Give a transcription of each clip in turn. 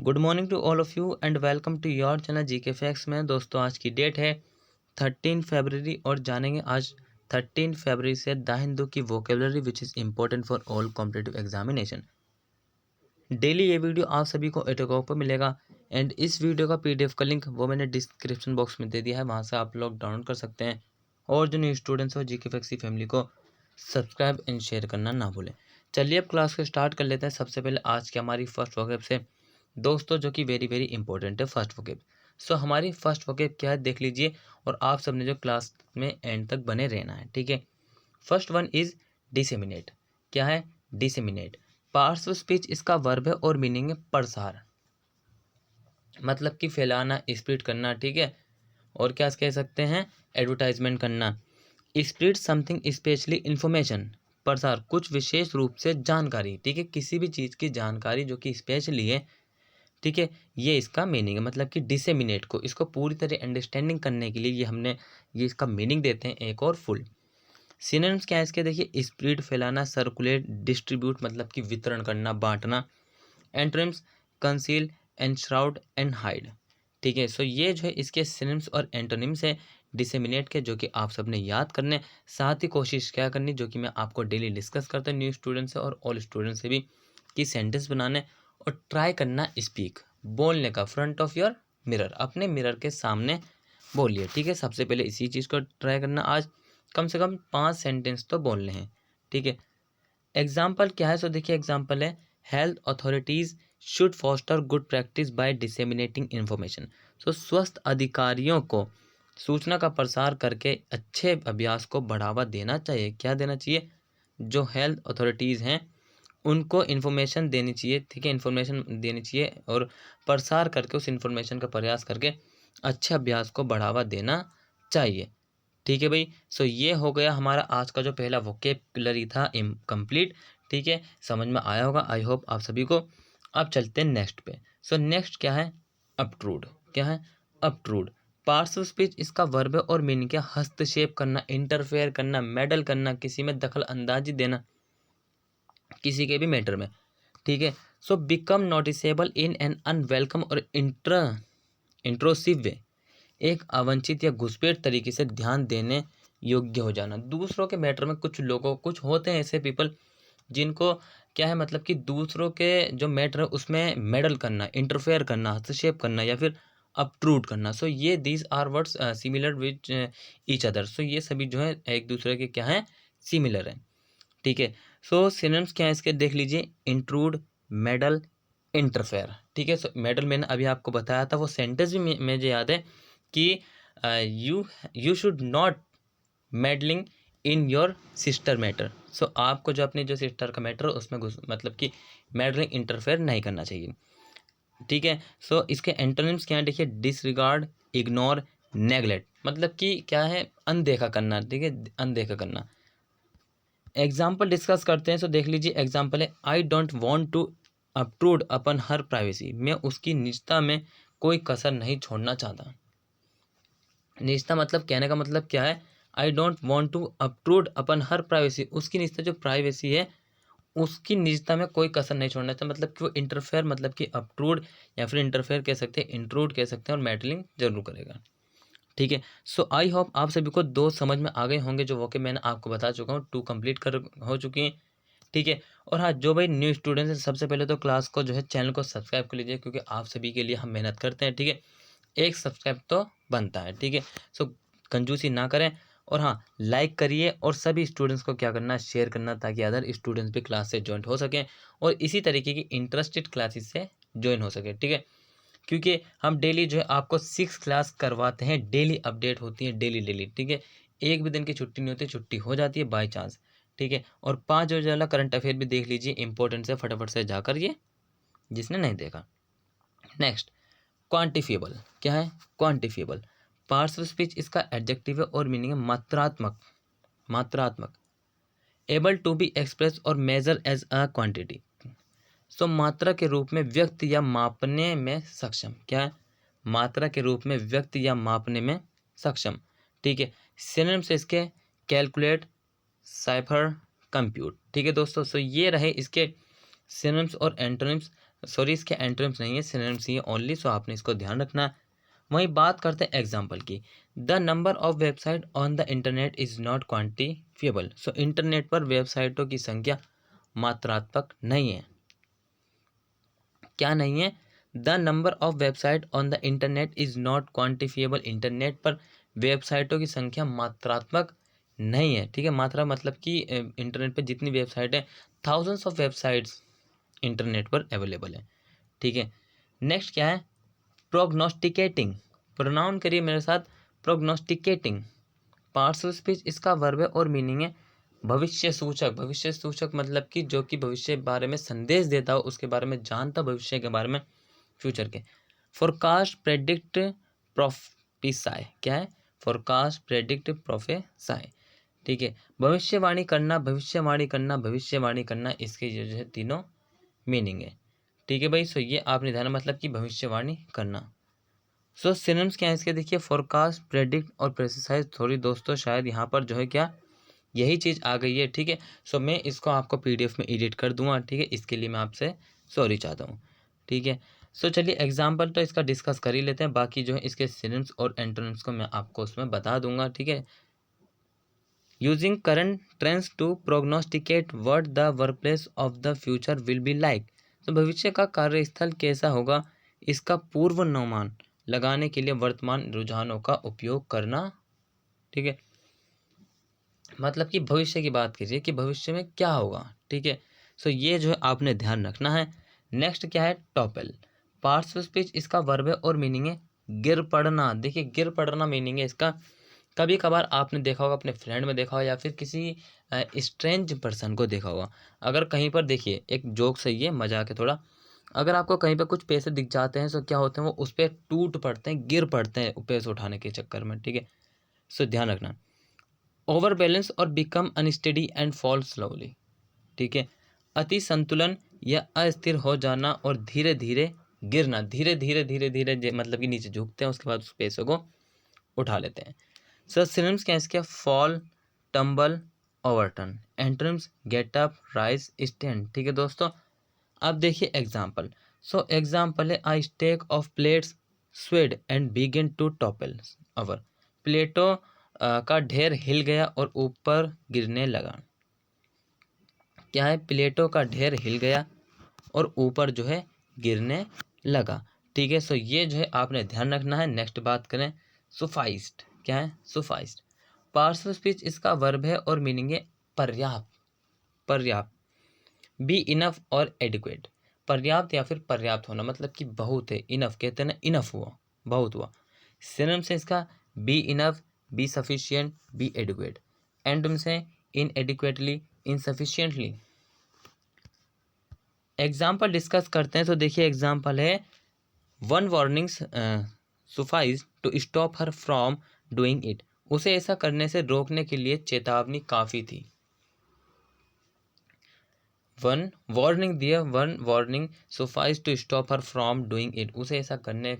Good morning to all of you and welcome to your channel GK facts में। दोस्तों आज की date है 13 फरवरी और जानेंगे आज 13 फरवरी से द हिंदू की vocabulary which is important for all competitive examination. Daily ये वीडियो आप सभी को एटोकॉक पर मिलेगा एंड इस वीडियो का पीडीएफ का लिंक वो मैंने डिस्क्रिप्शन बॉक्स में दे दिया है, वहाँ से आप लोग डाउनलोड कर सकते हैं। और जो न्यू स्टूडेंट्स हो जीके फैक्ट्स की फैमिली को सब्सक्राइब एंड शेयर करना ना भूलें। चलिए अब क्लास को स्टार्ट कर लेते हैं। सबसे पहले आज की हमारी फर्स्ट वोकैब से दोस्तों जो कि वेरी वेरी इंपॉर्टेंट है फर्स्ट वोकैब। सो हमारी फर्स्ट वोकैब क्या है देख लीजिए और आप सबने जो क्लास में एंड तक बने रहना है, ठीक है। First one is disseminate. क्या है? डिसेमिनेट। पार्ट्स ऑफ स्पीच इसका वर्ब है और मीनिंग है प्रसार, मतलब कि फैलाना, स्प्रेड करना, ठीक है। और क्या कह सकते हैं? एडवर्टाइजमेंट करना। स्प्रेड समथिंग स्पेशली इंफॉर्मेशन, प्रसार कुछ विशेष रूप से जानकारी, ठीक है। किसी भी चीज़ की जानकारी जो कि स्पेशली है, ठीक है, ये इसका मीनिंग है। मतलब कि डिसेमिनेट को इसको पूरी तरह अंडरस्टैंडिंग करने के लिए ये इसका मीनिंग देते हैं एक और फुल। सिनोनिम्स क्या है इसके? देखिए, स्प्रेड फैलाना, सर्कुलेट, डिस्ट्रीब्यूट मतलब कि वितरण करना, बांटना। एंटोनिम्स कंसील, एनश्राउड एंड हाइड, ठीक है। सो ये जो है इसके सिनोनिम्स और एंटोनिम्स है डिसेमिनेट के, जो कि आप सबने याद करने। साथ ही कोशिश क्या करनी, जो कि मैं आपको डेली डिस्कस करता हूँ न्यू स्टूडेंट से और ऑल स्टूडेंट से भी, कि सेंटेंस बनाने और ट्राई करना स्पीक, बोलने का फ्रंट ऑफ योर मिरर, अपने मिरर के सामने बोलिए, ठीक है। सबसे पहले इसी चीज़ को ट्राई करना। आज कम से कम 5 सेंटेंस तो बोलने हैं, ठीक है। एग्जाम्पल क्या है? सो देखिए, एग्जाम्पल है health authorities should foster good practice by disseminating information. So स्वस्थ अधिकारियों को सूचना का प्रसार करके अच्छे अभ्यास को बढ़ावा देना चाहिए। क्या देना चाहिए? जो हेल्थ अथॉरिटीज़ हैं उनको इन्फॉर्मेशन देनी चाहिए, ठीक है। इन्फॉर्मेशन देनी चाहिए और प्रसार करके उस इन्फॉर्मेशन का प्रयास करके अच्छे अभ्यास को बढ़ावा देना चाहिए, ठीक है भाई। सो ये हो गया हमारा आज का जो पहला वोकेबलरी था इनकम्प्लीट, ठीक है। समझ में आया होगा आई होप आप सभी को। अब चलते हैं नेक्स्ट पे। सो नेक्स्ट क्या है? अपट्रूड। क्या है? अपट्रूड। पार्ट्स ऑफ स्पीच इसका वर्ब है और मीनिंग क्या? हस्तक्षेप करना, इंटरफेयर करना, मेडल करना, किसी में दखल अंदाजी देना, किसी के भी मैटर में, ठीक है। So become noticeable in an unwelcome और इंट्रोसिव वे, एक अवांछित या घुसपैठ तरीके से ध्यान देने योग्य हो जाना। दूसरों के मैटर में कुछ होते हैं ऐसे पीपल जिनको क्या है, मतलब कि दूसरों के जो मैटर है उसमें मेडल करना, इंटरफेयर करना, हस्तक्षेप करना या फिर अपट्रूड करना। सो ये these are words similar which each other. So ये सभी जो है एक दूसरे के क्या है? सिमिलर है, ठीक है। सो सिनोनिम्स क्या है इसके? देख लीजिए, इंट्रूड, मेडल, इंटरफेयर, ठीक है। सो मेडल मैंने अभी आपको बताया था, वो सेंटेंस भी मुझे याद है कि you should not meddling in your sister matter. So आपको जो अपनी जो सिस्टर का मैटर है उसमें मतलब कि मेडलिंग, इंटरफेयर नहीं करना चाहिए, ठीक है। सो इसके एंटोनिम्स क्या है? देखिए, डिसरिगार्ड, इग्नोर, नेग्लेक्ट, मतलब कि क्या है? अनदेखा करना, ठीक है, अनदेखा करना। एग्जाम्पल डिस्कस करते हैं। सो देख लीजिए, एग्जाम्पल है I don't want to obtrude upon her privacy, मैं उसकी निजता में कोई कसर नहीं छोड़ना चाहता। निजता मतलब कहने का मतलब क्या है? I don't want to obtrude upon her privacy, उसकी निजता जो प्राइवेसी है उसकी निजता में कोई कसर नहीं छोड़ना चाहता। मतलब कि वो इंटरफेयर, मतलब कि अपट्रूड या फिर इंटरफेयर कह सकते हैं, इंट्रूड कह सकते हैं, और मेडलिंग जरूर करेगा, ठीक है। सो आई होप आप सभी को दो समझ में आ गए होंगे जो वोके मैंने आपको बता चुका हूँ, 2 कंप्लीट कर हो चुकी हैं, ठीक है। और हाँ, जो भाई न्यू स्टूडेंट्स हैं सबसे पहले तो क्लास को जो है चैनल को सब्सक्राइब कर लीजिए, क्योंकि आप सभी के लिए हम मेहनत करते हैं, ठीक है। एक सब्सक्राइब तो बनता है, ठीक है। सो कंजूसी ना करें और हाँ, लाइक करिए और सभी स्टूडेंट्स को क्या करना है? शेयर करना, ताकि अदर स्टूडेंट्स भी क्लास से ज्वाइन हो सकें और इसी तरीके की इंटरेस्टेड क्लासेस से ज्वाइन हो सके, ठीक है। क्योंकि हम डेली जो है आपको 6 क्लास करवाते हैं, डेली अपडेट होती है, डेली डेली, ठीक है। एक भी दिन की छुट्टी नहीं होती, छुट्टी हो जाती है बाय चांस, ठीक है। और 5 बजे वाला करंट अफेयर भी देख लीजिए, इंपॉर्टेंट से फटाफट से जाकर ये, जिसने नहीं देखा। Next, quantifiable. क्या है? क्वांटिफिएबल। पार्ट्स ऑफ स्पीच इसका एडजेक्टिव है और मीनिंग है मात्रात्मक, मात्रात्मक। एबल टू बी एक्सप्रेस और मेजर एज अ क्वांटिटी। सो मात्रा के रूप में व्यक्त या मापने में सक्षम। क्या है? मात्रा के रूप में व्यक्त या मापने में सक्षम, ठीक है। सिनोनिम से इसके कैलकुलेट, साइफर, कंप्यूट, ठीक है दोस्तों। सो ये रहे इसके सिनोनिम्स और एंटोनिम्स। सॉरी इसके एंटोनिम्स नहीं है, सिनोनिम्स ही है ओनली, सो आपने इसको ध्यान रखना है। वहीं बात करते हैं एग्जाम्पल की। The number of website on the internet is not quantifiable. So internet पर वेबसाइटों की संख्या मात्रात्मक नहीं है। क्या नहीं है? The number of website on the internet is not quantifiable. Internet पर वेबसाइटों की संख्या मात्रात्मक नहीं है। ठीक है, मात्रा मतलब कि इंटरनेट पर जितनी वेबसाइट है, थाउजेंड्स ऑफ वेबसाइट्स इंटरनेट पर अवेलेबल है। ठीक है, नेक्स्ट क्या है? प्रोग्नोस्टिकेटिंग। प्रोनाउन करिए मेरे साथ, प्रोग्नोस्टिकेटिंग। पार्ट्स ऑफ स्पीच इसका वर्ब है और मीनिंग है भविष्य सूचक। भविष्य सूचक मतलब कि जो कि भविष्य के बारे में संदेश देता हो, उसके बारे में जानता, भविष्य के बारे में, फ्यूचर के। Forecast, predict, प्रोफेसाई। क्या है? Forecast, predict, प्रोफेसाई। ठीक है, भविष्यवाणी करना, भविष्यवाणी करना, भविष्यवाणी करना, इसके जो है तीनों मीनिंग है। ठीक है भाई, सो ये आपने ध्यान, मतलब कि भविष्यवाणी करना। सो सिनोनिम्स क्या है इसके? देखिए, फोरकास्ट, प्रेडिक्ट और प्रेसिसाइज। थोड़ी दोस्तों शायद यहाँ पर जो है क्या यही चीज़ आ गई है। ठीक है, सो मैं इसको आपको पीडीएफ में एडिट कर दूंगा। ठीक है, इसके लिए मैं आपसे सॉरी चाहता हूँ। ठीक है, सो चलिए एग्जाम्पल तो इसका डिस्कस कर ही लेते हैं, बाकी जो है इसके सिनोनिम्स और एंटोनिम्स को मैं आपको उसमें बता दूंगा। ठीक है, using current trends to prognosticate what the workplace of the future will be like. तो भविष्य का कार्यस्थल कैसा होगा, इसका पूर्वानुमान लगाने के लिए वर्तमान रुझानों का उपयोग करना। ठीक है, मतलब कि भविष्य की बात कीजिए कि भविष्य में क्या होगा। ठीक है, सो ये जो है आपने ध्यान रखना है। नेक्स्ट क्या है? टॉपल। पार्ट्स ऑफ स्पीच इसका वर्ब है और मीनिंग है गिर पड़ना। देखिए, गिर पड़ना मीनिंग है इसका, कभी कभार आपने देखा होगा, अपने फ्रेंड में देखा होगा या फिर किसी स्ट्रेंज पर्सन को देखा होगा। अगर कहीं पर, देखिए एक जोक सही है, मजाक है थोड़ा, अगर आपको कहीं पर कुछ पैसे दिख जाते हैं तो क्या होते हैं, वो उस पर टूट पड़ते हैं, गिर पड़ते हैं पैसे उठाने के चक्कर में। ठीक है, सो ध्यान रखना। ओवर बैलेंस और become unsteady and fall slowly. ठीक है, अति संतुलन या अस्थिर हो जाना और धीरे धीरे गिरना। धीरे धीरे धीरे धीरे मतलब कि नीचे झुकते हैं, उसके बाद उस पैसों को उठा लेते हैं। सर सिनोनिम्स क्या है इसके? Fall, tumble, overturn. Antonyms get up, rise, stand. ठीक है दोस्तों, अब देखिए एग्जाम्पल। सो एग्जाम्पल है, I stack of plates swayed and begin to topple over. प्लेटों का ढेर हिल गया और ऊपर गिरने लगा। क्या है? प्लेटों का ढेर हिल गया और ऊपर जो है गिरने लगा। ठीक है, सो ये जो है आपने ध्यान रखना है। नेक्स्ट बात करें, सुफाइस्ड। क्या है? सुफाइस्ड। पार्ट्स ऑफ स्पीच इसका वर्ब है और मीनिंग है पर्याप्त, पर्याप्त। बी इनफ और एडिक्वेट। पर्याप्त या फिर पर्याप्त होना, मतलब कि बहुत है। इनफ कहते हैं ना, इनफ हुआ, बहुत हुआ। सिनोनिम से इसका be enough, B sufficient, B adequate. Antonym से इनएडिक्वेटली, इनसफिशियंटली। एग्जाम्पल डिस्कस करते हैं, तो देखिए एग्जाम्पल है, one warnings suffices to stop her from doing it. उसे ऐसा करने से रोकने के लिए चेतावनी काफ़ी थी। वन वार्निंग दिया, one warning suffices to stop her from doing it. उसे ऐसा करने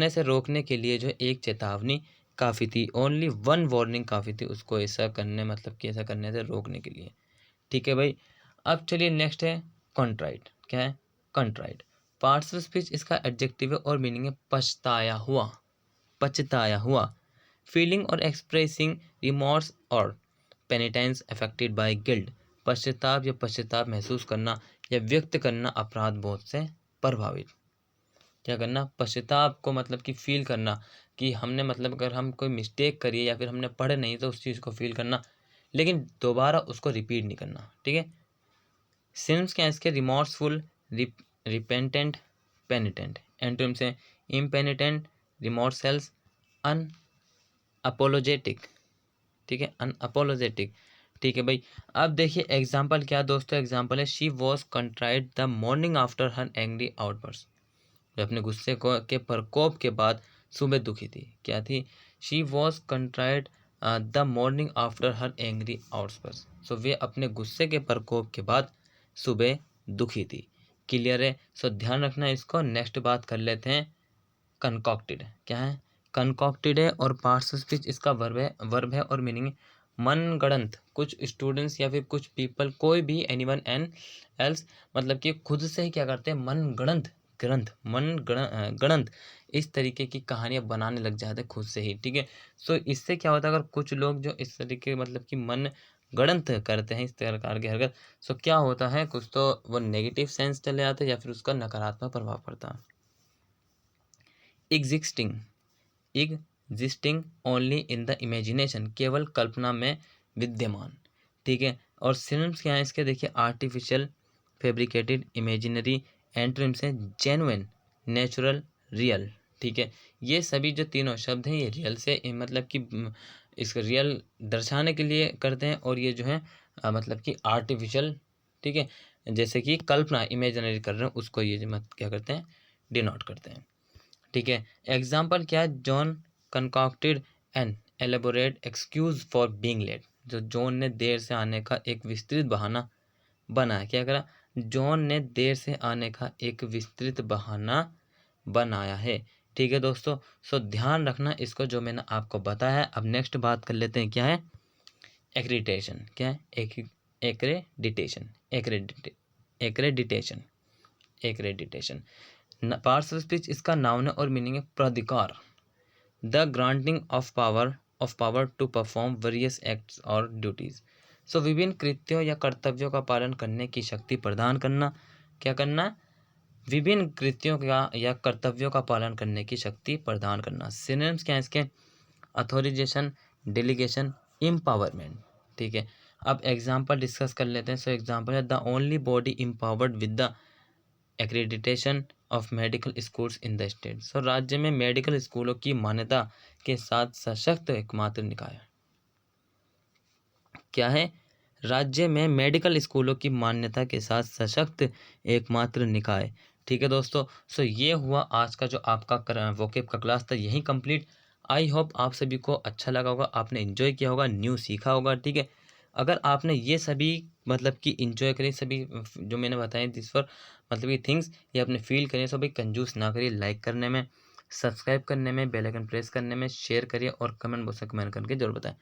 से रोकने के लिए जो एक चेतावनी काफ़ी थी। ओनली वन वार्निंग काफ़ी थी उसको ऐसा करने, मतलब कि ऐसा करने से रोकने के लिए। ठीक है भाई, अब चलिए नेक्स्ट है कंट्राइट। क्या है? कंट्राइट। पार्ट्स ऑफ स्पीच इसका एडजेक्टिव है और मीनिंग है पछताया हुआ, पछताया हुआ। फीलिंग और एक्सप्रेसिंग रिमोर्स और पेनिटेंस अफेक्टेड बाय गिल्ट। पश्चाताप या पश्चाताप महसूस करना या व्यक्त करना अपराध बोध से प्रभावित। क्या करना? पश्चाताप को मतलब कि फील करना, कि हमने, मतलब अगर हम कोई मिस्टेक करिए या फिर हमने पढ़े नहीं तो उस चीज़ को फील करना, लेकिन दोबारा उसको रिपीट नहीं करना। ठीक है, सिम्स क्या है इसके? Remorseful, repentant, पेनिटेंट। एंटोनिम से इम्पेनिटेंट, रिमोर्सेल्स, अन अपोलोजेटिक। ठीक है, अनअपोलोजेटिक। ठीक है भाई, अब देखिए एग्जाम्पल क्या दोस्तों? एग्जाम्पल है, she was contrite the morning after her angry outburst. वे अपने गुस्से को के प्रकोप के बाद सुबह दुखी थी। क्या थी? She was contrite the morning after her angry outburst. So वे अपने गुस्से के प्रकोप के बाद सुबह दुखी थी। क्लियर है? सो ध्यान रखना इसको। नेक्स्ट बात कर लेते हैं, कंकॉक्टेड। क्या है? कंकॉक्टेड है और पार्ट्स ऑफ स्पीच इसका वर्ब है और मीनिंग है मनगढ़ंत, कुछ स्टूडेंट्स या फिर कुछ पीपल, कोई भी एनीवन एन एल्स, मतलब कि खुद से ही क्या करते हैं, मनगढ़ंत ग्रंथ, गणंत इस तरीके की कहानियां बनाने लग जाते हैं खुद से ही, ठीक है। सो इससे क्या होता है, अगर कुछ लोग जो इस तरीके मतलब कि मन गणंत करते हैं इस प्रकार की हरकत, सो क्या होता है, कुछ तो वो नेगेटिव सेंस चले जाते हैं या फिर उसका नकारात्मक प्रभाव पड़ता है। Existing, existing only in the imagination, केवल कल्पना में विद्यमान, ठीक है। और सिनोनिम्स क्या है इसके, देखिए आर्टिफिशियल, फैब्रिकेटेड, इमेजिनरी, एंटोनिम्स हैं जेन्युइन, नेचुरल, रियल, ठीक है। ये सभी जो तीनों शब्द हैं ये रियल से मतलब कि इसको रियल दर्शाने के लिए करते हैं, और ये जो है मतलब कि आर्टिफिशियल, ठीक है, जैसे कि कल्पना इमेजिनरी कर रहे हैं उसको ये मत क्या करते हैं, डिनोट करते हैं, ठीक है। एग्जाम्पल क्या है, John concocted an elaborate excuse for being late, जो जॉन ने देर से आने का एक विस्तृत बहाना बनाया, क्या करा, जॉन ने देर से आने का एक विस्तृत बहाना बनाया है, ठीक है दोस्तों। सो ध्यान रखना इसको जो मैंने आपको बताया है। अब नेक्स्ट बात कर लेते हैं, क्या है एक्रीडिटेशन, क्या है accreditation, accreditation, accreditation parts of speech, इसका नाउन है और मीनिंग है प्राधिकार, the granting of power to perform various acts और ड्यूटीज। सो विभिन्न कृत्यों या कर्तव्यों का पालन करने की शक्ति प्रदान करना, क्या करना, विभिन्न कृत्यों का या कर्तव्यों का पालन करने की शक्ति प्रदान करना। सिनोनिम्स क्या है इसके, अथॉराइजेशन, डेलीगेशन, एम्पावरमेंट, ठीक है। अब एग्जांपल डिस्कस कर लेते हैं। सो एग्जांपल है, the only body empowered with the accreditation of medical schools in the state. So राज्य में मेडिकल स्कूलों की मान्यता के साथ सशक्त एकमात्र निकाय, क्या है, राज्य में मेडिकल स्कूलों की मान्यता के साथ सशक्त एकमात्र निकाय, ठीक है दोस्तों। सो ये हुआ आज का जो आपका वोकेब का क्लास था, यही कंप्लीट। आई होप आप सभी को अच्छा लगा होगा, आपने एंजॉय किया होगा, न्यू सीखा होगा, ठीक है। अगर आपने ये सभी मतलब कि एंजॉय करी, सभी जो मैंने बताए दिस फॉर मतलब ये थिंग्स ये आपने फील करिए, सभी कंजूस ना करिए, लाइक करने में, सब्सक्राइब करने में, बेल आइकन प्रेस करने में, शेयर करिए और कमेंट बॉक्स में कमेंट करके जरूर बताएं।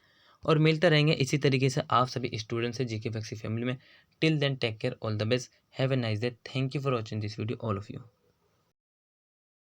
और मिलते रहेंगे इसी तरीके से आप सभी स्टूडेंट्स से जीके फैक्सी फैमिली में। Till then take care, all the best, have a nice day, thank you for watching this video all of you.